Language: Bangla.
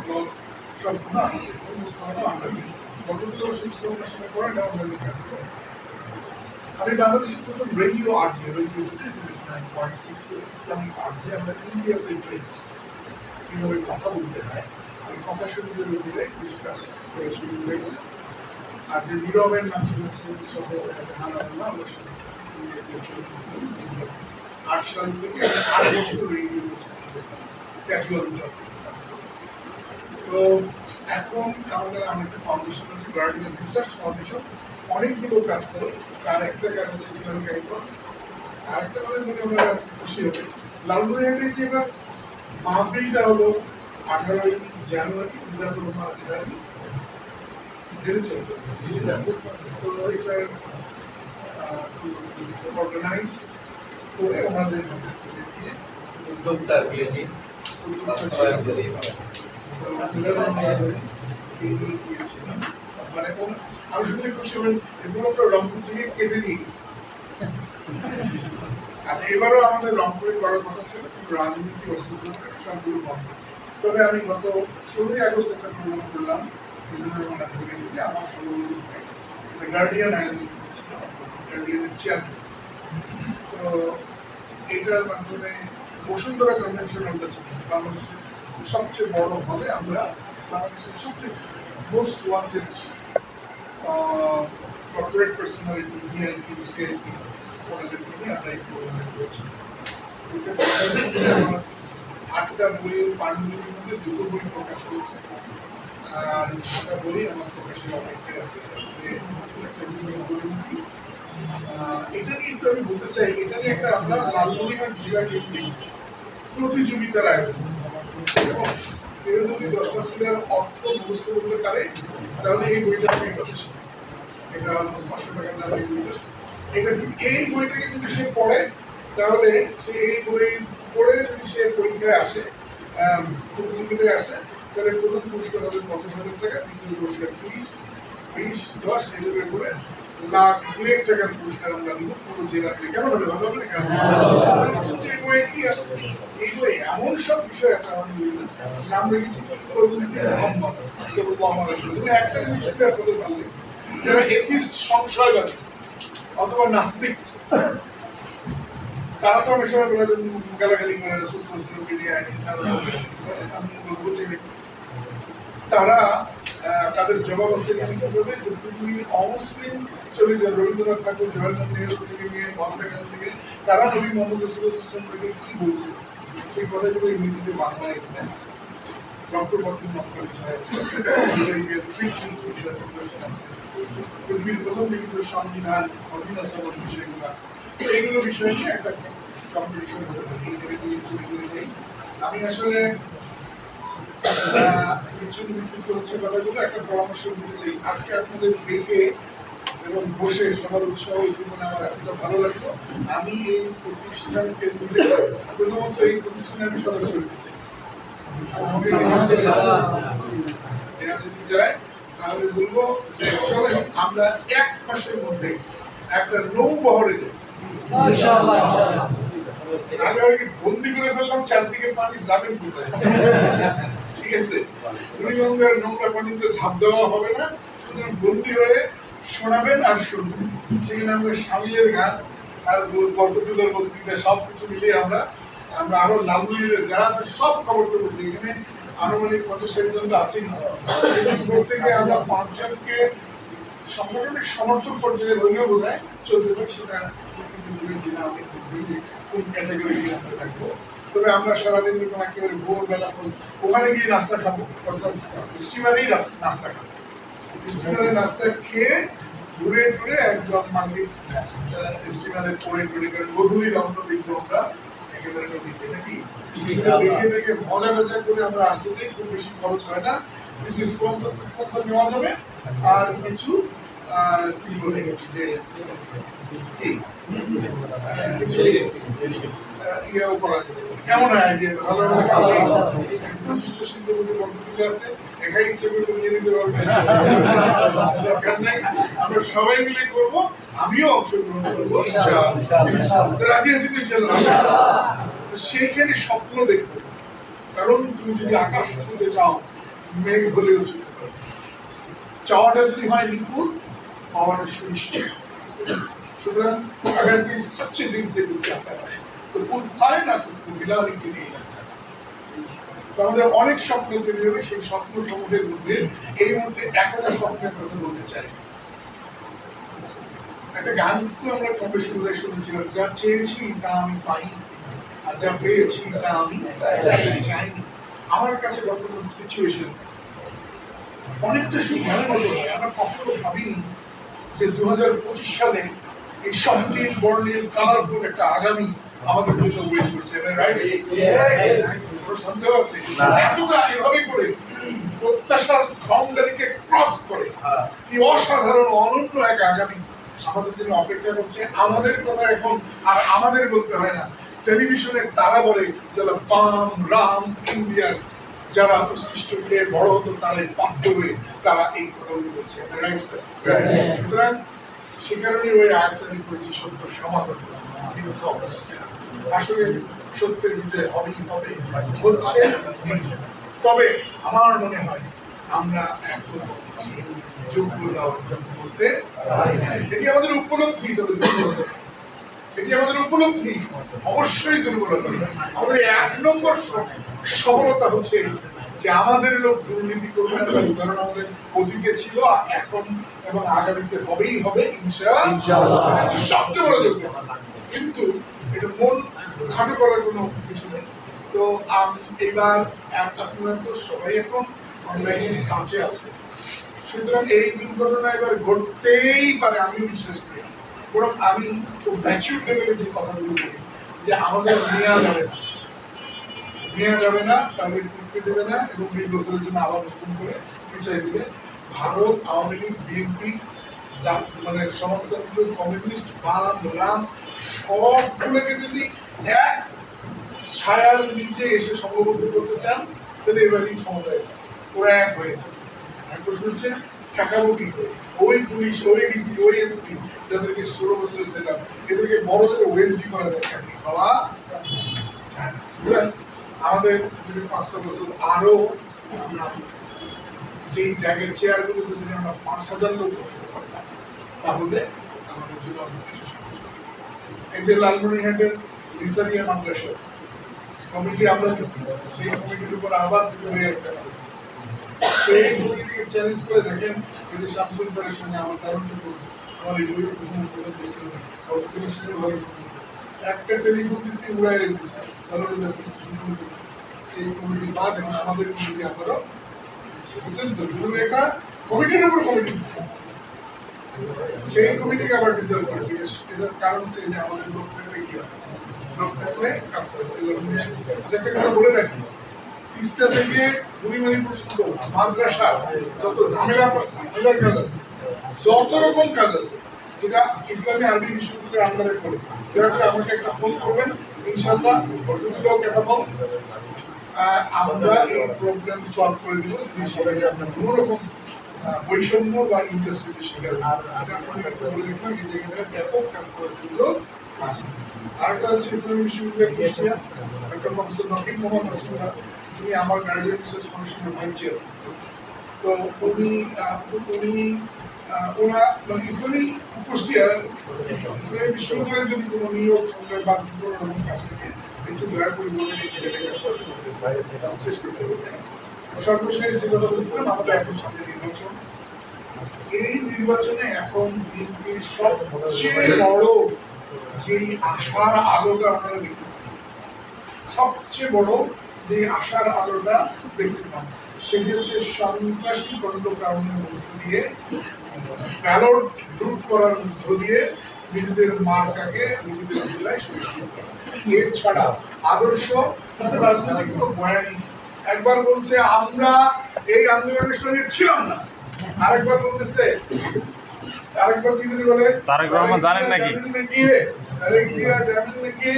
ব্লগস সবগুলো আমাদের উপস্থাপনা আমরা নিই। কতগুলো উপস্থাপনার সাথে করেন আমরা কাজ করি। আমি বাংলাদেশের প্রথম radio RJ, radio 9.6 Islamic RJ আমরা ইন্ডিয়াতে ট্রেন কীভাবে কথা বলতে হয় ওই কথা শুরুদের উপরে কিছু কাজ করে শুরু হয়েছে। আর যে নীরবের নাম শুনেছেন সহ আমরা শুনি 8 সাল থেকে 8 বছর রেডিও ক্যাজুয়াল জব। তো এখন আমাদের একটা ফাউন্ডেশন আছে, গার্ডিয়ান রিসার্চ ফাউন্ডেশন, অনেকগুলো কাজ করে। তার একটা কাজ হচ্ছে ইসলামিক আইকন। আর একটা মানে আমরা খুশি হবে লালমনিরহাটে যে এবার মাহফিলটা হলো 18ই জানুয়ারি রিজার্ভুল মাহফিল জেনেছেন। তো এটা অর্গানাইজ করে আমাদের উদ্যোক্তা মানে আমি শুনে খুশি হবেন এগুলো আমরা রংপুর থেকে কেটে নিয়ে গেছি। আচ্ছা, এবারও আমাদের রংপুরে করার কথা ছিল কিন্তু রাজনীতি অস্ত্র সবগুলো বন্ধ। তবে আমি গত 16ই আগস্ট একটা প্রোগ্রাম করলাম আমার সভাপতি গার্ডিয়ান আয়োজন করেছিল, গার্ডিয়ানের চেয়ারম্যান। তো এটার মাধ্যমে বসুন্ধরা কনভেনশন আমরা বাংলাদেশের সবচেয়ে বড় হলে আমরা বাংলাদেশের সবচেয়ে most wanted corporate personality DIP CIP ওনাদেরকে নিয়ে আমরা এই প্রোগ্রামে করেছি। আমার 8টা বইয়ের পাণ্ডুলিপির মধ্যে 2টো বই প্রকাশ হয়েছে আর 6টা বই আমার প্রকাশের অপেক্ষায় আছে। এটা নিয়ে একটু আমি বলতে চাই, এটা নিয়ে একটা আমরা লালমনিরহাট জেলা কেন্দ্রিক প্রতিযোগিতার আয়োজন এবং কেউ যদি 10টা স্কুলের অর্থ মুখস্থ করতে পারে তাহলে এই বইটা আমি এটা অলমোস্ট 500 টাকা দাম এই বইটা। এটা এই বইটাকে যদি সে পড়ে তাহলে সে এই বই পড়ে যদি সে পরীক্ষায় আসে, প্রতিযোগিতায় আসে, তাহলে প্রথম পুরস্কার হবে 50,000 টাকা, দ্বিতীয় পুরস্কার 30, 20, 10 এগুলো করে লাখ 2 টাকার পুরস্কার আমরা দিব পুরো জেলাতে। কেমন হবে? ভালো হবে না? কেমন এই বইয়ে কি আছে? এই বই এমন সব বিষয় আছে আমাদের নাম রেখেছি একটা জিনিস আপনাদের ভালো লাগে, যারা এথিস্ট সংশয়বাদী অথবা নাস্তিক তারা তো অনেক সময় বলে গালাগালি করে সোশ্যাল মিডিয়ায়। আমি বলবো যে তারা তাদের জবাব আছে কিভাবে যে পৃথিবীর অমুসলিম চলে যায় রবীন্দ্রনাথ ঠাকুর, জওহরলাল নেহরু থেকে নিয়ে মহাত্মা গান্ধী থেকে তারা নবী মোহাম্মদ রাসূলুল্লাহ কি বলছে সেই কথাগুলো ইংরেজিতে বাংলায় এখানে আছে। রক্তপথের মক্কা বিষয় আছে, পৃথিবীর প্রথম লিখিত সংবিধান অধীনস্থ বিষয়গুলো আছে। তো এইগুলো বিষয় নিয়ে একটা কম্পিটিশন হতে থাকে। আমি আসলে হচ্ছে কথাগুলো একটা পরামর্শ দিতে চাই। আজকে আপনাদের দেখে এবং বসে সবার উৎসাহ জীবনে আমার এতটা ভালো লাগলো। আমি এই প্রতিষ্ঠানকে মিলে প্রথমত এই প্রতিষ্ঠানের আমি সদস্য হতে চাই। যদি যায় তাহলে বলবো চলে আমরা 1 মাসের মধ্যে একটা নৌবহরে যাই। তাহলে আর কি বন্দি করে ফেললাম, চারদিকে পানি যাবেন কোথায়? ঠিক আছে, বুড়িগঙ্গার নোংরা পানিতে ঝাঁপ দেওয়া হবে না, সুতরাং বন্দি হয়ে শোনাবেন আর শুনবেন। সেখানে আমরা শামিলের গান আর বরকতুল্লাহর বক্তৃতা সবকিছু মিলিয়ে আমরা আরো লালমনিরহাটের যারা আছে সব খবরটা বলতে এখানে আনুমানিক 50-60 জন তো আছেই। প্রত্যেকে আমরা 5 জনকে সংগঠনের সমর্থক পর্যায়ে হইলেও বোধ হয় চলতে পারে, সেটা কোন ক্যাটাগরি আমরা থাকবো। তবে আমরা সারাদিন একেবারে ভোরবেলা ওখানে গিয়ে নাস্তা খাবো, অর্থাৎ স্টিমারেই নাস্তা খাবো। স্টিমারে নাস্তা খেয়ে ঘুরে টুরে একদম মাগরিব স্টিমারে পড়ে টুরে করে গধূলি রওনা দেখবো আমরা একেবারে নদীতে নাকি দেখে দেখে মজা টজা করে আমরা আসতে চাই। খুব বেশি খরচ হয় না, কিছু স্পন্সর নেওয়া যাবে আর কিছু কি বলে যে কিছু ইয়েও করা যেতে পারে। কেমন হয় আইডিয়া? ভালো বিশিষ্ট শিল্পপতি বন্ধুগুলো আছে, একাই ইচ্ছে করতে নিয়ে নিতে পারবে, দরকার নেই। আমরা সবাই মিলে করব, আমিও অংশগ্রহণ করবো। রাজি আছি তো ইনশাআল্লাহ। সেইখানে স্বপ্ন দেখবো, কারণ তুমি যদি আকাশ ছুঁতে চাও মেঘ হলেও ছুটে পারে। চাওয়াটা যদি হয় নিপুণ, पावर सुनिश्चित। सुतरां अगर कोई सच्चे दिल से कुछ चाहता है तो कोई कायनात उसको मिलाने के लिए लगता है। তো আমাদের অনেক স্বপ্ন তৈরি হবে, সেই স্বপ্ন সমূহের মধ্যে এই মুহূর্তে একটা স্বপ্নের কথা বলতে চাই। একটা গান তো আমরা কম বেশি বোধহয় শুনেছিলাম, যা চেয়েছি তা আমি পাইনি আর যা পেয়েছি তা আমি চাইনি। আমার কাছে বর্তমান সিচুয়েশন অনেকটা সেই গানের মতো হয়। আমরা কখনো ভাবিনি যে 2025 সালে এই সফটওয়্যার বর্ণিল কালারফুল একটা আগামী আমাদের জন্য ওয়েট করছে। রাইট? কোনো সন্দেহ আছে? এতটা এভাবে করে প্রত্যাশার বাউন্ডারিকে ক্রস করে কি অসাধারণ অনন্য এক আগামী আমাদের জন্য অপেক্ষা করছে। আমাদের কথা এখন আর আমাদের বলতে হয় না, টেলিভিশনে তারা বলে যারা পাম রাম ইন্ডিয়ার যারা উচ্ছিষ্ট খেয়ে বড় হতো তারা বাধ্য হয়ে তারা এই কথাগুলো বলছে। Right sir? সুতরাং সে কারণে ওই আয়াতটা আমি করেছি, সত্য সমাগত মিথ্যা অবস্থা। আসলে সত্যের বিজয় হবেই হবে, হচ্ছে। তবে আমার মনে হয় আমরা এখন যোগ্যতা অর্জন করতে পারি। এটি আমাদের উপলব্ধি, তবে দুর্বলতা এটি আমাদের উপলব্ধি, অবশ্যই দুর্বলতা। আমাদের 1 নম্বর সফলতা হচ্ছে যে আমাদের লোক দুর্নীতি করবে না, তার উদাহরণ আমাদের অতীতে ছিল, এখন এবং আগামীতে হবেই হবে ইনশাআল্লাহ। সবচেয়ে বড় যোগ্যতা। কিন্তু এটা মন খাটো করার কোনো কিছু নেই। তো এবার আপনারা তো সবাই এখন অনলাইনে কাছে আছে, সুতরাং এই দুর্ঘটনা এবার ঘটতেই পারে, আমিও বিশ্বাস করি। বরং আমি খুব ম্যাচিউর লেভেলে যে কথাগুলো বলি যে আমাদের নেওয়া যাবে না, তাদের টিকতে দেবে না এবং 20 বছরের জন্য আবার নতুন করে পিছিয়ে দিবে। ভারত আওয়ামী লীগ বিএনপি মানে সমাজতন্ত্র কমিউনিস্ট বাম রাম সবগুলোকে যদি এক ছায়ার নিচে এসে সংঘবদ্ধ করতে চান তাহলে এবারই ক্ষমতায় ওরা এক হয়ে যাবে। প্রশ্ন হচ্ছে ঠেকাবো কি করে? ওই পুলিশ, ওই ডিসি, ওই এসপি যাদেরকে 16 বছরে সেটা এদেরকে বড়দের ওএসডি করা যায় চাকরি খাওয়া। আমাদের যদি 5টা বছর আরো যেই জায়গায় চেয়ারগুলোতে যদি আমরা 5000 লোক বসতে পারতাম তাহলে আমাদের জন্য অনেক কিছু সহজ হবে। এই যে লালমনিরহাটের রিসারিয়া মাদ্রাসা কমিটি আমরা দিচ্ছি, সেই কমিটির উপর আবার 2,000 টাকা সেই কমিটিকে চ্যালেঞ্জ করে দেখেন। কিন্তু শামসুল স্যারের সঙ্গে আমার কারণ আমার এই প্রথম একটা টেলিফোন দিচ্ছি উড়াই দিচ্ছি, সেই কমিটি বাদ এবং আমাদের কমিটি আমারও বুঝছেন তো, শুধু একটা কমিটির উপর কমিটি দিচ্ছে, সেই কমিটিকে আবার ডিসাইড করেছে। এটার কারণ হচ্ছে যে আমাদের লোক থাকলে কি হয়, লোক থাকলে কাজ করে। আচ্ছা, একটা কথা বলে রাখি, তিস্তা থেকে বুড়িমারি পর্যন্ত মাদ্রাসা যত ঝামেলার কাজ আছে, যত রকম কাজ আছে যেটা ইসলামী আরবি বিশ্ববিদ্যালয়ের আন্ডারে করে, দয়া করে আমাকে একটা ফোন করবেন, ইনশাআল্লাহ আমরা এই প্রবলেম সলভ করে দিব। যদি সবাইকে আপনার কোনো রকম বৈষম্য বা ইন্ডাস্ট্রিতে শিকার বলে রাখলাম, এই জায়গাটা ব্যাপক কাজ করার সুযোগ আছে। আরেকটা হচ্ছে ইসলামী বিশ্ববিদ্যালয় কুষ্টিয়া, ডক্টর প্রফেসর নকিব মোহাম্মদ রাসূলুল্লাহ, যিনি আমার গার্ডিয়ান রিসার্চ ফাউন্ডেশনের ভাইস চেয়ার। তো ওরা মানে ইসলামী কুষ্টিয়ার ইসলামী বিশ্ববিদ্যালয়ের যদি কোনো নিয়োগ সংগ্রহ বা কোনো রকম কাজ থেকে একটু দয়া করে বলে শেষ করতে হবে। সর্বশেষ যে কথা বলছিলাম, আমাদের এখন সামনে নির্বাচন। এই নির্বাচনে এখন বিএনপির সবচেয়ে বড় যেই আশার আলোটা আমরা দেখতে পাই, সবচেয়ে বড় যে আশার আলোটা দেখতে পাই সেটি হচ্ছে সন্ত্রাসী কাণ্ডকারণের মধ্য দিয়ে, ব্যালট লুট করার মধ্য দিয়ে নিজেদের মার্কাকে নিজেদের জেলায় সুনিশ্চিত করা। এছাড়া আদর্শ তাদের রাজনৈতিক কোনো বয়ানই। একবার বলছে আমরা এই আন্দোলনের সঙ্গে ছিলাম না, আরেকবার বলতেছে, আরেকবার কি যদি বলে তারেক রহমান জানেন নাকি তারেক জিয়া জানেন নাকি